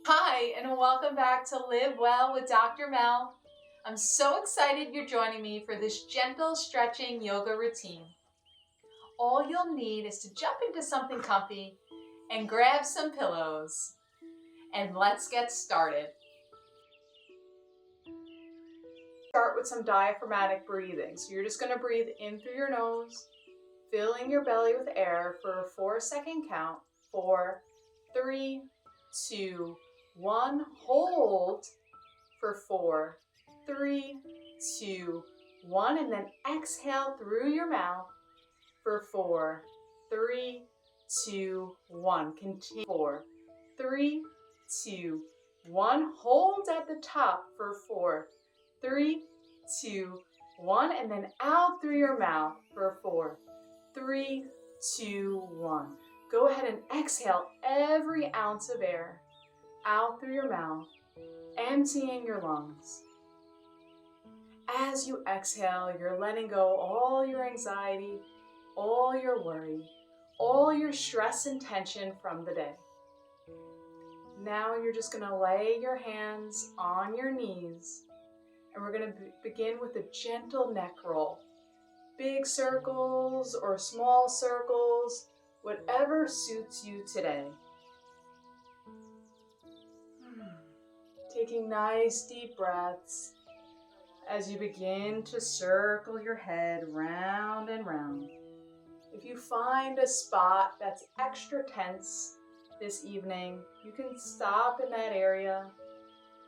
Hi, and welcome back to Live Well with Dr. Mel. I'm so excited you're joining me for this gentle stretching yoga routine. All you'll need is to jump into something comfy and grab some pillows. And let's get started. Start with some diaphragmatic breathing. So you're just going to breathe in through your nose, filling your belly with air for a 4-second count. 4, 3, 2, 1. Hold for 4, 3, 2, 1, and then exhale through your mouth for 4, 3, 2, 1. Continue. 4, 3, 2, 1. Hold at the top for 4, 3, 2, 1, and then out through your mouth for 4, 3, 2, 1. Go ahead and exhale every ounce of air out through your mouth, emptying your lungs. As you exhale, you're letting go all your anxiety, all your worry, all your stress and tension from the day. Now you're just going to lay your hands on your knees, and we're going to begin with a gentle neck roll. Big circles or small circles, whatever suits you today. Taking nice deep breaths as you begin to circle your head round and round. If you find a spot that's extra tense this evening, you can stop in that area,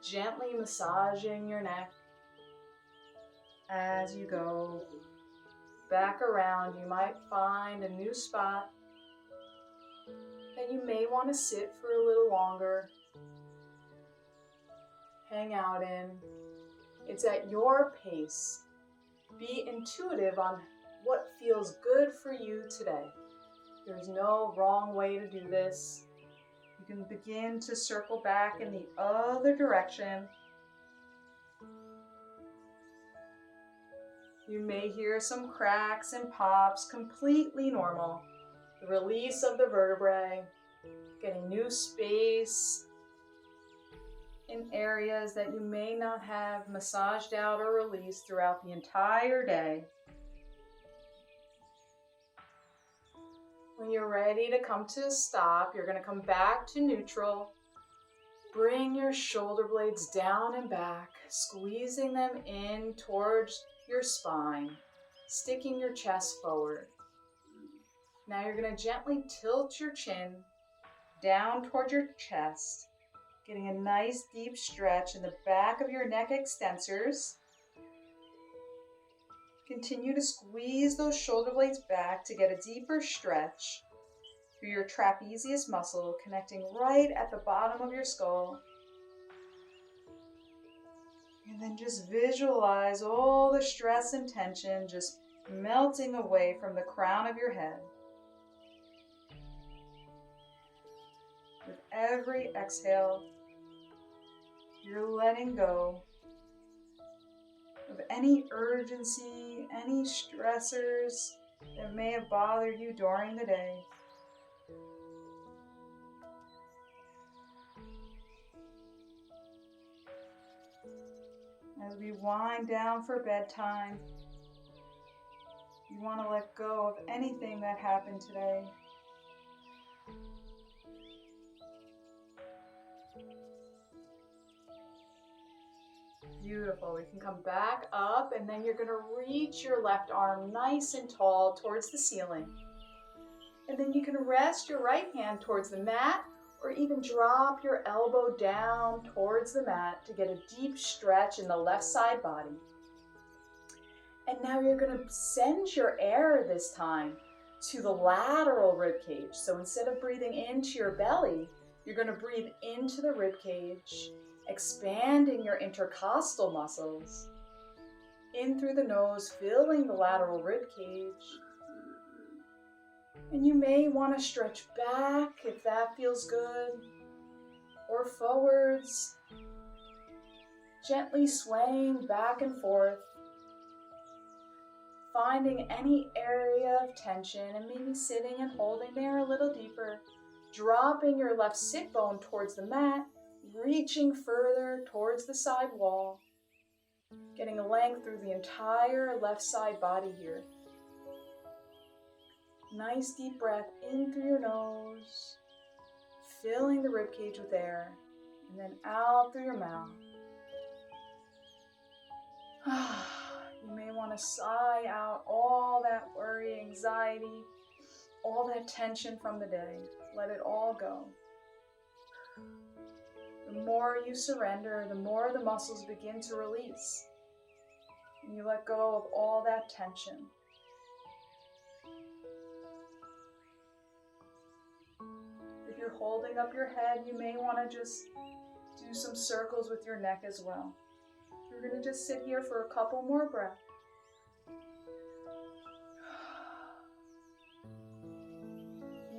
gently massaging your neck. As you go back around, you might find a new spot that you may want to sit for a little longer, hang out in. It's at your pace. Be intuitive on what feels good for you today. There's no wrong way to do this. You can begin to circle back in the other direction. You may hear some cracks and pops, completely normal. The release of the vertebrae, getting new space in areas that you may not have massaged out or released throughout the entire day. When you're ready to come to a stop, you're going to come back to neutral. Bring your shoulder blades down and back, squeezing them in towards your spine, sticking your chest forward. Now you're going to gently tilt your chin down toward your chest, getting a nice deep stretch in the back of your neck extensors. Continue to squeeze those shoulder blades back to get a deeper stretch through your trapezius muscle, connecting right at the bottom of your skull. And then just visualize all the stress and tension just melting away from the crown of your head. With every exhale, you're letting go of any urgency, any stressors that may have bothered you during the day. As we wind down for bedtime, you want to let go of anything that happened today. Beautiful. We can come back up, and then you're going to reach your left arm nice and tall towards the ceiling. And then you can rest your right hand towards the mat, or even drop your elbow down towards the mat to get a deep stretch in the left side body. And now you're going to send your air this time to the lateral rib cage. So instead of breathing into your belly, you're going to breathe into the rib cage, expanding your intercostal muscles. In through the nose, filling the lateral rib cage. And you may want to stretch back if that feels good, or forwards, gently swaying back and forth, finding any area of tension and maybe sitting and holding there a little deeper, dropping your left sit bone towards the mat, reaching further towards the side wall, getting a length through the entire left side body here. Nice deep breath in through your nose, filling the ribcage with air, and then out through your mouth. You may want to sigh out all that worry, anxiety, all that tension from the day. Let it all go. The more you surrender, the more the muscles begin to release. And you let go of all that tension. If you're holding up your head, you may want to just do some circles with your neck as well. We're going to just sit here for a couple more breaths.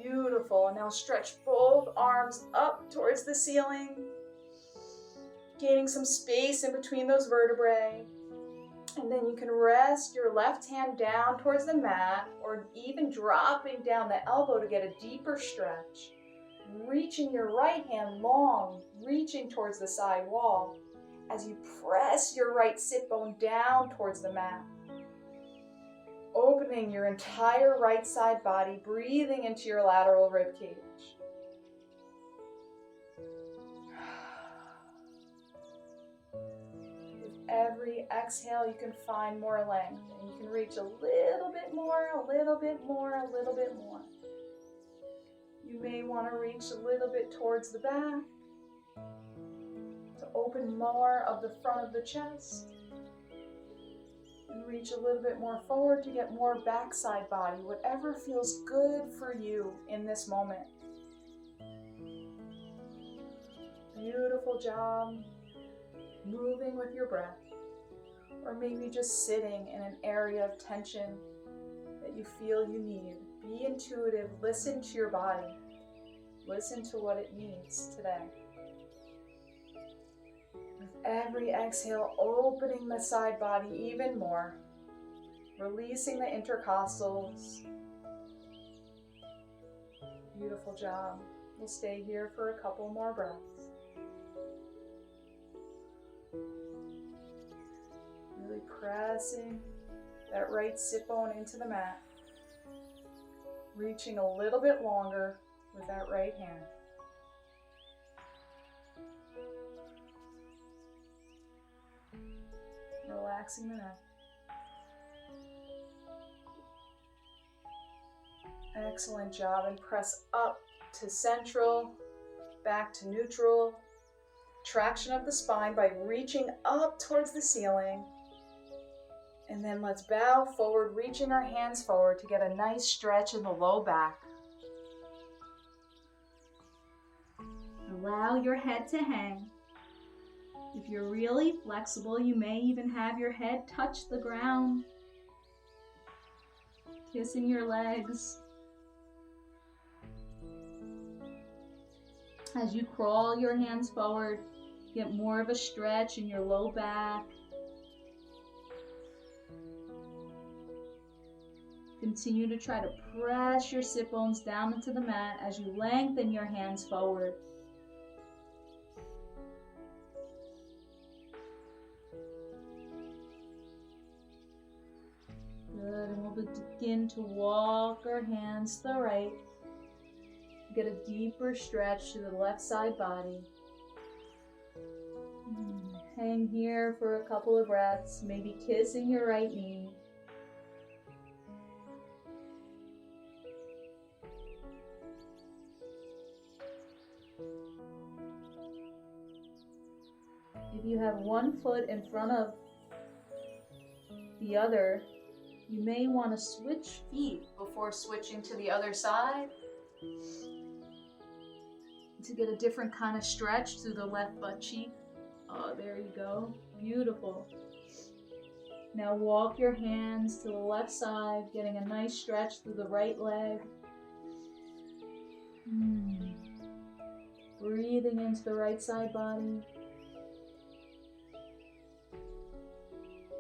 Beautiful. And now stretch both arms up towards the ceiling, gaining some space in between those vertebrae. And then you can rest your left hand down towards the mat, or even dropping down the elbow to get a deeper stretch. Reaching your right hand long, reaching towards the side wall as you press your right sit bone down towards the mat. Opening your entire right side body, breathing into your lateral rib cage. With every exhale, you can find more length, and you can reach a little bit more, a little bit more, a little bit more. You may want to reach a little bit towards the back to open more of the front of the chest. And reach a little bit more forward to get more backside body, whatever feels good for you in this moment. Beautiful job. Moving with your breath. Or maybe just sitting in an area of tension that you feel you need. Be intuitive, listen to your body. Listen to what it needs today. With every exhale, opening the side body even more. Releasing the intercostals. Beautiful job. We'll stay here for a couple more breaths. Really pressing that right sit bone into the mat. Reaching a little bit longer with that right hand. Relaxing the neck. Excellent job. And press up to central, back to neutral. Traction of the spine by reaching up towards the ceiling. And then let's bow forward, reaching our hands forward to get a nice stretch in the low back. Allow your head to hang. If you're really flexible, you may even have your head touch the ground. Kissing your legs. As you crawl your hands forward, get more of a stretch in your low back. Continue to try to press your sit bones down into the mat as you lengthen your hands forward. Good, and we'll begin to walk our hands to the right. Get a deeper stretch to the left side body. Hang here for a couple of breaths, maybe kissing your right knee. If you have one foot in front of the other, you may want to switch feet before switching to the other side to get a different kind of stretch through the left butt cheek. Oh, there you go. Beautiful. Now walk your hands to the left side, getting a nice stretch through the right leg. Breathing into the right side body.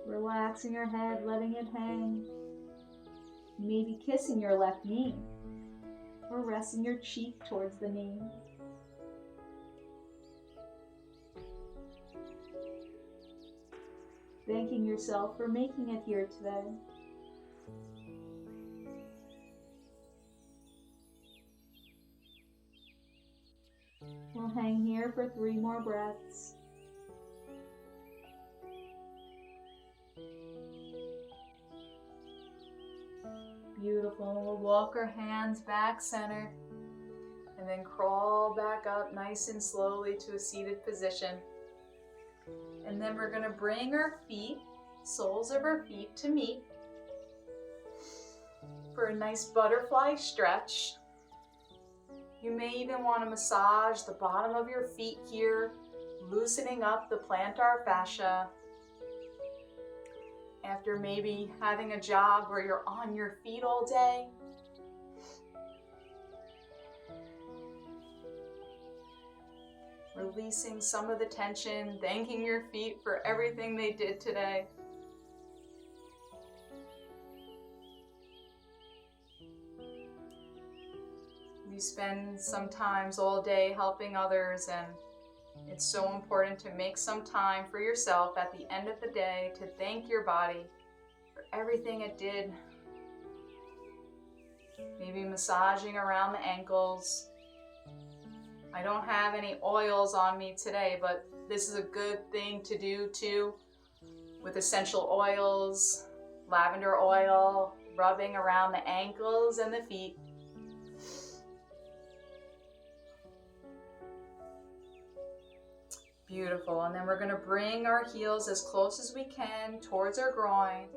Relaxing your head, letting it hang. Maybe kissing your left knee or resting your cheek towards the knee. Thanking yourself for making it here today. We'll hang here for 3 more breaths. Beautiful. We'll walk our hands back center and then crawl back up nice and slowly to a seated position. And then we're going to bring our feet, soles of our feet, to meet for a nice butterfly stretch. You may even want to massage the bottom of your feet here, loosening up the plantar fascia. After maybe having a job where you're on your feet all day, releasing some of the tension, thanking your feet for everything they did today. We spend sometimes all day helping others, and it's so important to make some time for yourself at the end of the day to thank your body for everything it did. Maybe massaging around the ankles. I don't have any oils on me today, but this is a good thing to do too, with essential oils, lavender oil, rubbing around the ankles and the feet. Beautiful. And then we're going to bring our heels as close as we can towards our groin,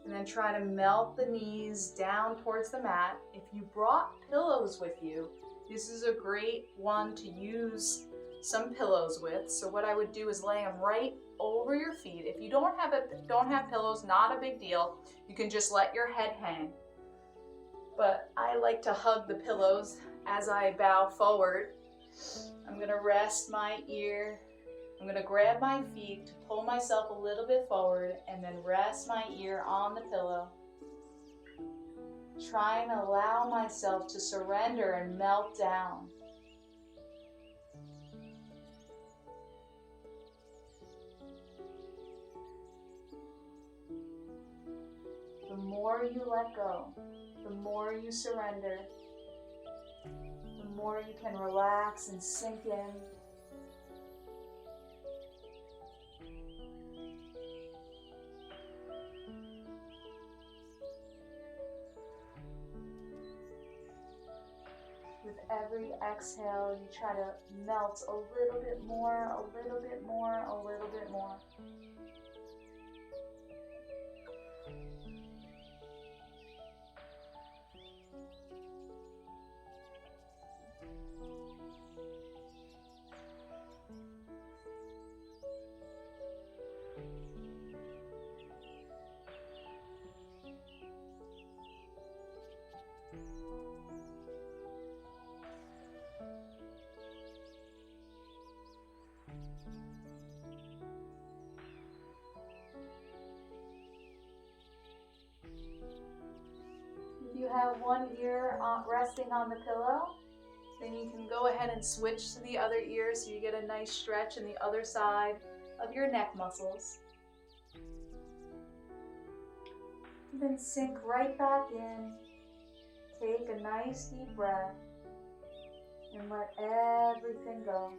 and then try to melt the knees down towards the mat. If you brought pillows with you, this is a great one to use some pillows with. So what I would do is lay them right over your feet. If you don't have pillows, not a big deal. You can just let your head hang. But I like to hug the pillows as I bow forward. I'm going to rest my ear. I'm going to grab my feet to pull myself a little bit forward and then rest my ear on the pillow. Try and allow myself to surrender and melt down. The more you let go, the more you surrender, the more you can relax and sink in. With every exhale, you try to melt a little bit more, a little bit more, a little bit more. If you have one ear resting on the pillow, then you can go ahead and switch to the other ear so you get a nice stretch in the other side of your neck muscles. And then sink right back in. Take a nice deep breath and let everything go.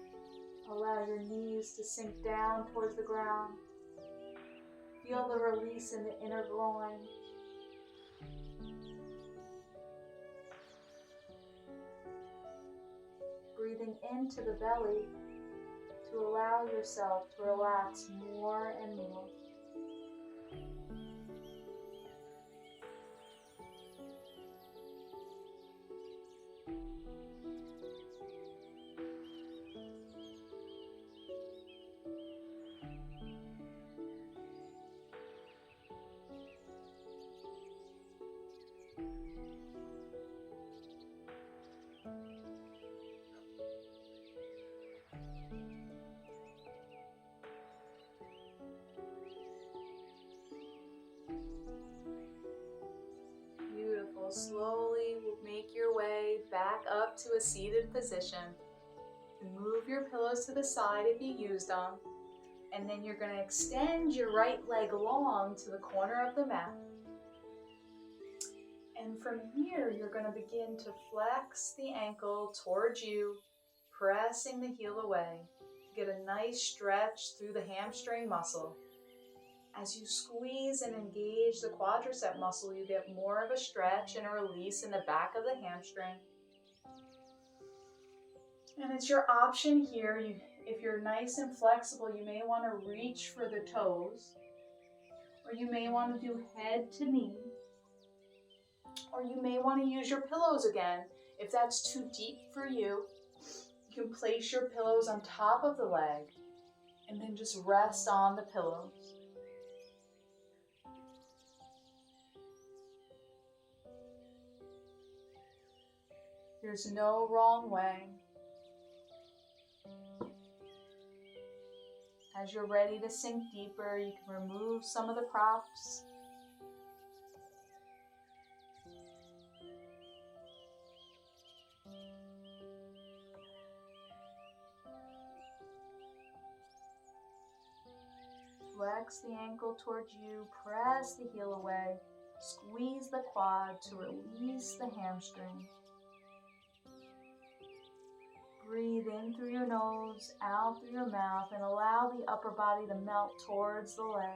Allow your knees to sink down towards the ground. Feel the release in the inner groin. Breathing into the belly to allow yourself to relax more and more. Slowly make your way back up to a seated position. And move your pillows to the side if you used them. And then you're going to extend your right leg long to the corner of the mat. And from here, you're going to begin to flex the ankle towards you, pressing the heel away to get a nice stretch through the hamstring muscle. As you squeeze and engage the quadricep muscle, you get more of a stretch and a release in the back of the hamstring. And it's your option here. If you're nice and flexible, you may want to reach for the toes, or you may want to do head to knee, or you may want to use your pillows again. If that's too deep for you, you can place your pillows on top of the leg and then just rest on the pillows. There's no wrong way. As you're ready to sink deeper, you can remove some of the props. Flex the ankle towards you, press the heel away, squeeze the quad to release the hamstring. Breathe in through your nose, out through your mouth, and allow the upper body to melt towards the leg.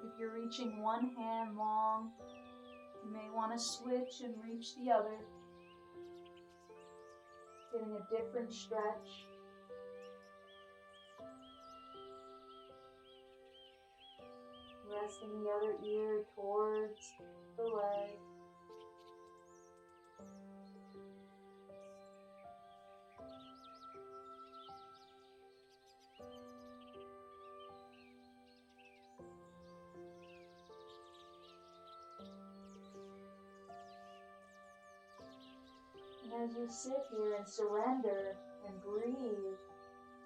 If you're reaching one hand long, you may want to switch and reach the other, getting a different stretch. Resting the other ear towards the leg. And as you sit here and surrender and breathe,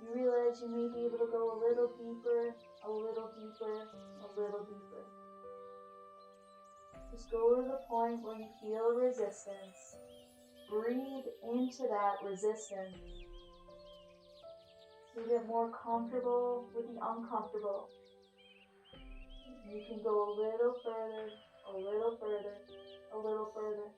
you realize you may be able to go a little deeper, a little deeper, a little deeper. Just go to the point where you feel resistance. Breathe into that resistance. You get more comfortable with the uncomfortable. You can go a little further, a little further, a little further.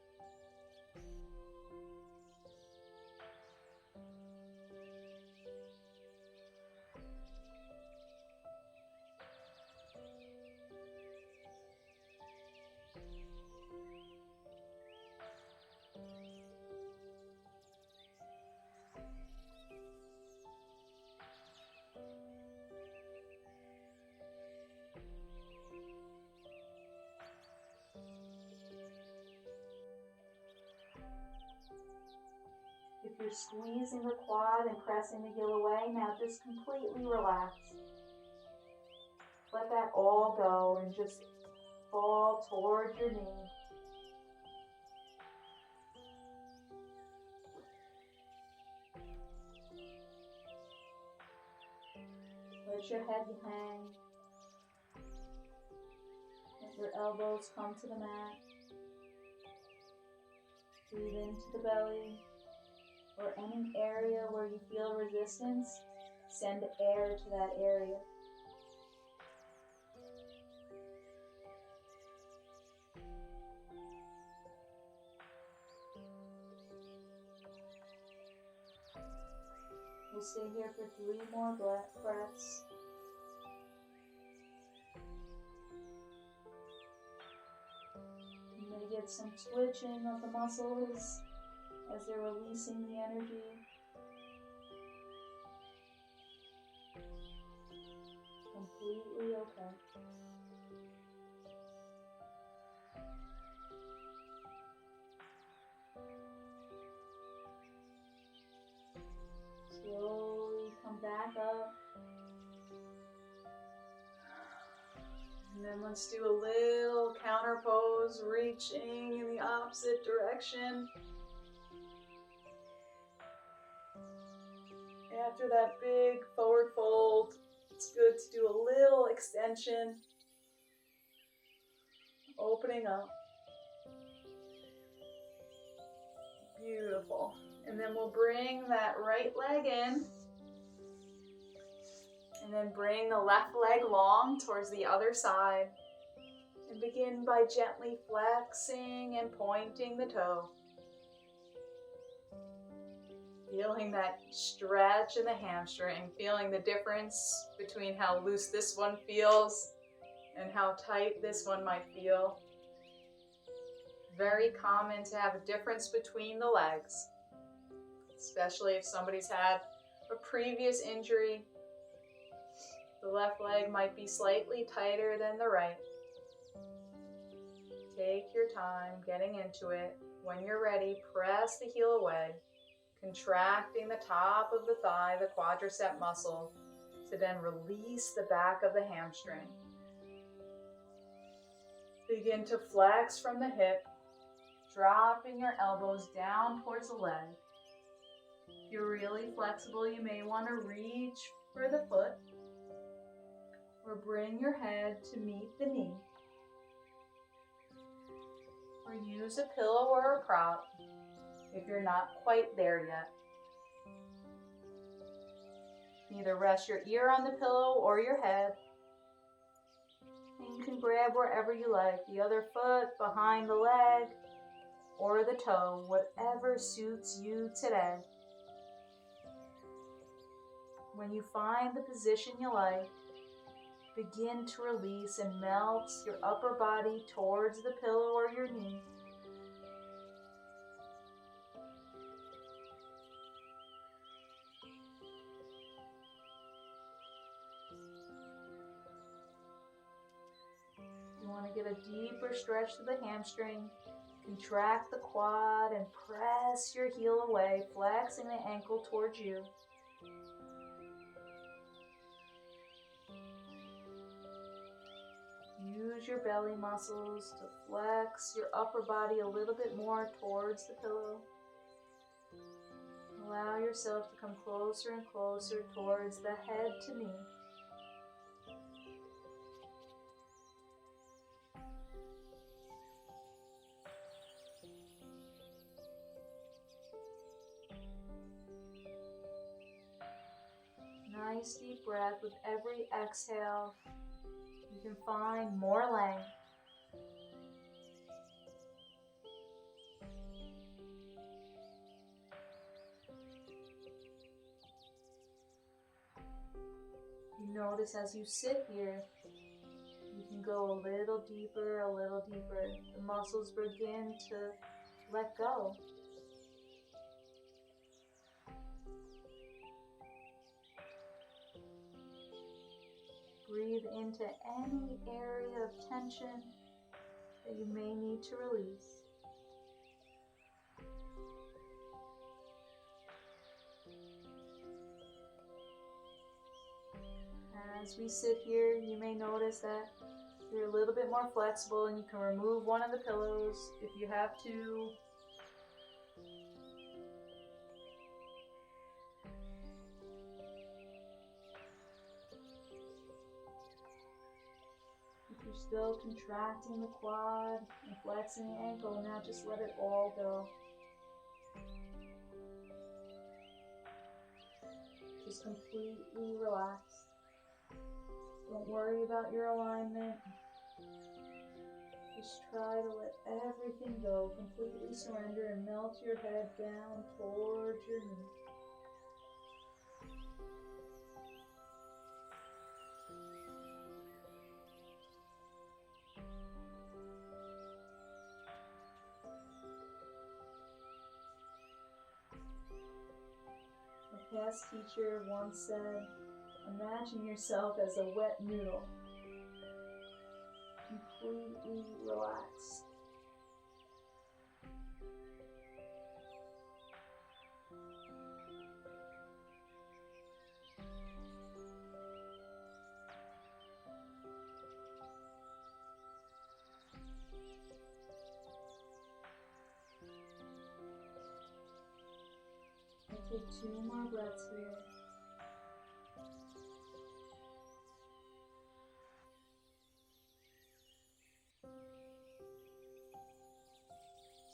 If you're squeezing the quad and pressing the heel away, now just completely relax. Let that all go and just fall towards your knee. Let your head hang. Let your elbows come to the mat. Breathe into the belly. Or any area where you feel resistance, send air to that area. We'll stay here for 3 more breaths. You may get some twitching of the muscles as they're releasing the energy. Completely okay. Slowly come back up. And then let's do a little counter pose, reaching in the opposite direction. after that big forward fold, it's good to do a little extension, opening up. Beautiful. And then we'll bring that right leg in. And then bring the left leg long towards the other side. And begin by gently flexing and pointing the toe. Feeling that stretch in the hamstring, feeling the difference between how loose this one feels and how tight this one might feel. Very common to have a difference between the legs, especially if somebody's had a previous injury. The left leg might be slightly tighter than the right. Take your time getting into it. When you're ready, press the heel away, contracting the top of the thigh, the quadricep muscle, to then release the back of the hamstring. Begin to flex from the hip, dropping your elbows down towards the leg. If you're really flexible, you may want to reach for the foot or bring your head to meet the knee. Or use a pillow or a prop if you're not quite there yet. Either rest your ear on the pillow or your head. And you can grab wherever you like, the other foot, behind the leg, or the toe, whatever suits you today. When you find the position you like, begin to release and melt your upper body towards the pillow or your knee. You want to get a deeper stretch to the hamstring. Contract the quad and press your heel away, flexing the ankle towards you. Use your belly muscles to flex your upper body a little bit more towards the pillow. Allow yourself to come closer and closer towards the head to knee. Nice deep breath with every exhale. You can find more length. You notice as you sit here, you can go a little deeper, a little deeper. The muscles begin to let go. Breathe into any area of tension that you may need to release. As we sit here, you may notice that you're a little bit more flexible and you can remove one of the pillows if you have to. You're still contracting the quad and flexing the ankle. Now just let it all go. Just completely relax. Don't worry about your alignment. Just try to let everything go. Completely surrender and melt your head down towards your knee. A past teacher once said, imagine yourself as a wet noodle, completely relaxed. Take 2 more breaths here.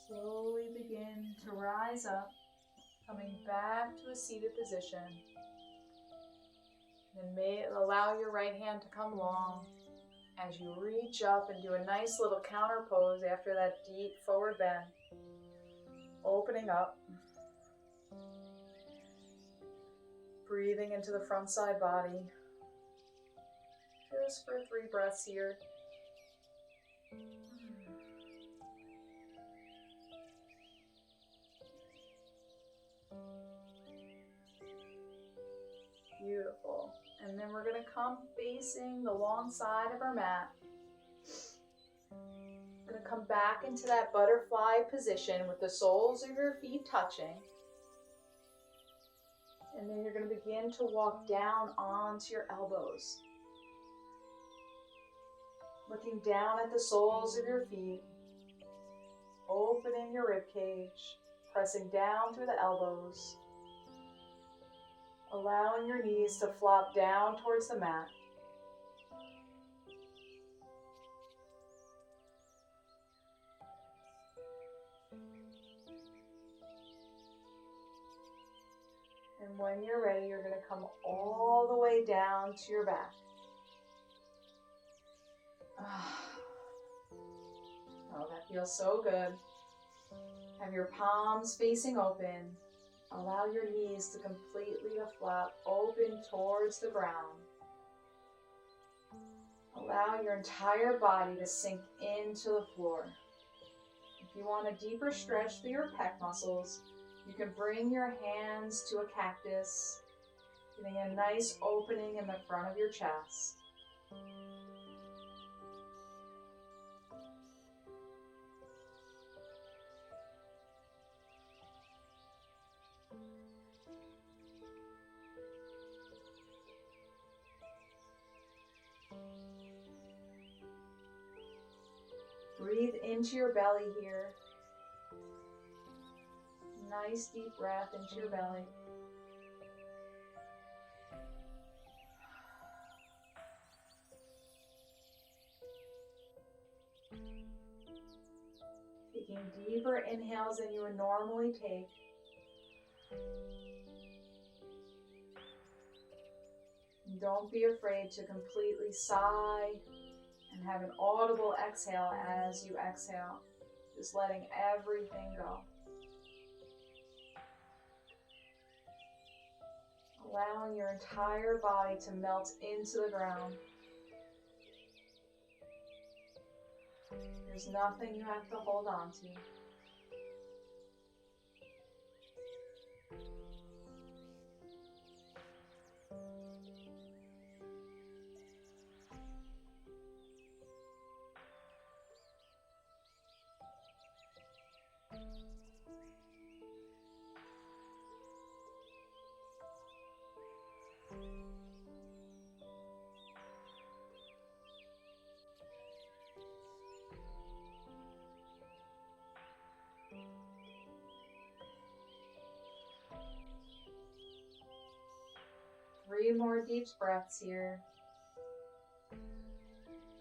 Slowly begin to rise up, coming back to a seated position. Then allow your right hand to come long as you reach up and do a nice little counter pose after that deep forward bend. Opening up. Breathing into the front side body. Just for 3 breaths here. Beautiful. And then we're going to come facing the long side of our mat. We're going to come back into that butterfly position with the soles of your feet touching. And then you're going to begin to walk down onto your elbows. Looking down at the soles of your feet. Opening your rib cage. Pressing down through the elbows. Allowing your knees to flop down towards the mat. And when you're ready, you're going to come all the way down to your back. Oh, that feels so good. Have your palms facing open. Allow your knees to completely flop open towards the ground. Allow your entire body to sink into the floor. If you want a deeper stretch through your pec muscles, you can bring your hands to a cactus, getting a nice opening in the front of your chest. Breathe into your belly here. Nice deep breath into your belly. Taking deeper inhales than you would normally take. And don't be afraid to completely sigh and have an audible exhale as you exhale, just letting everything go. Allowing your entire body to melt into the ground. There's nothing you have to hold on to. Three more deep breaths here.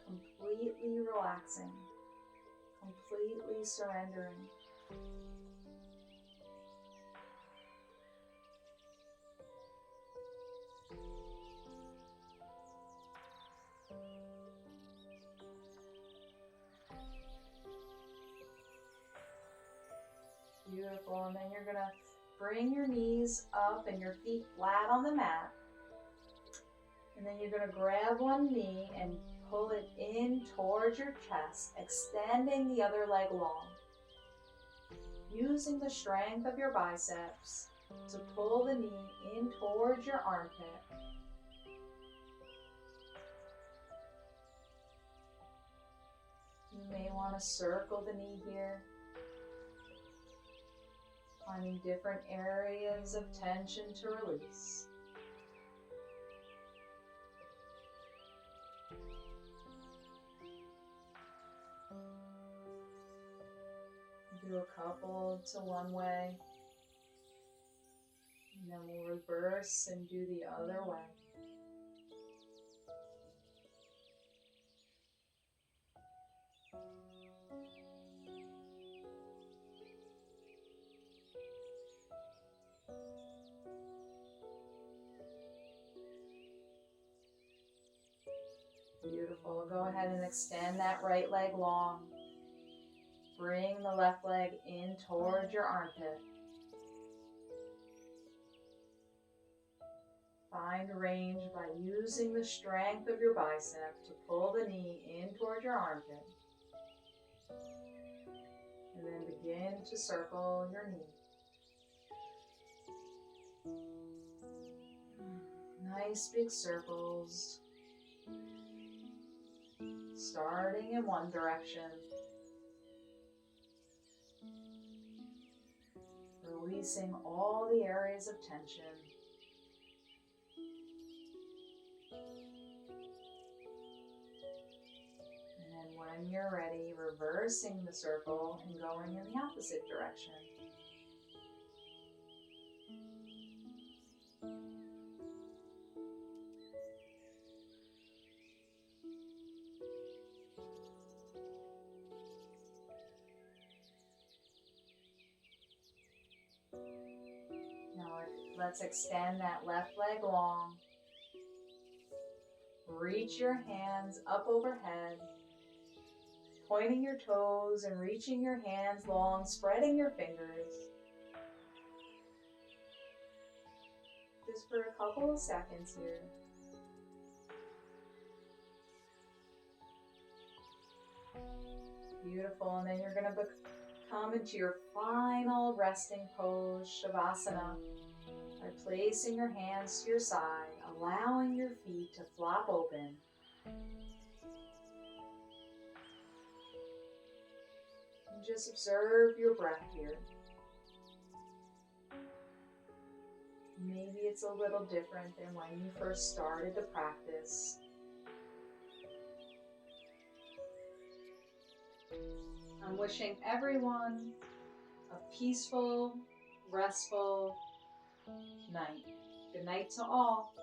Completely relaxing. Completely surrendering. Beautiful. And then you're going to bring your knees up and your feet flat on the mat. And then you're going to grab one knee and pull it in towards your chest, extending the other leg long. Using the strength of your biceps to pull the knee in towards your armpit. You may want to circle the knee here, finding different areas of tension to release. Do a couple to one way, and then we'll reverse and do the other way. Beautiful. Go ahead and extend that right leg long. Bring the left leg in towards your armpit. Find range by using the strength of your bicep to pull the knee in toward your armpit. And then begin to circle your knee. Nice big circles. Starting in one direction. Releasing all the areas of tension. And then when you're ready, reversing the circle and going in the opposite direction. Now let's extend that left leg long. Reach your hands up overhead, pointing your toes and reaching your hands long, spreading your fingers. Just for a couple of seconds here. Beautiful, and then you're going to come into your final resting pose, Shavasana, by placing your hands to your side, allowing your feet to flop open. And just observe your breath here. Maybe it's a little different than when you first started the practice. I'm wishing everyone a peaceful, restful night. Good night to all.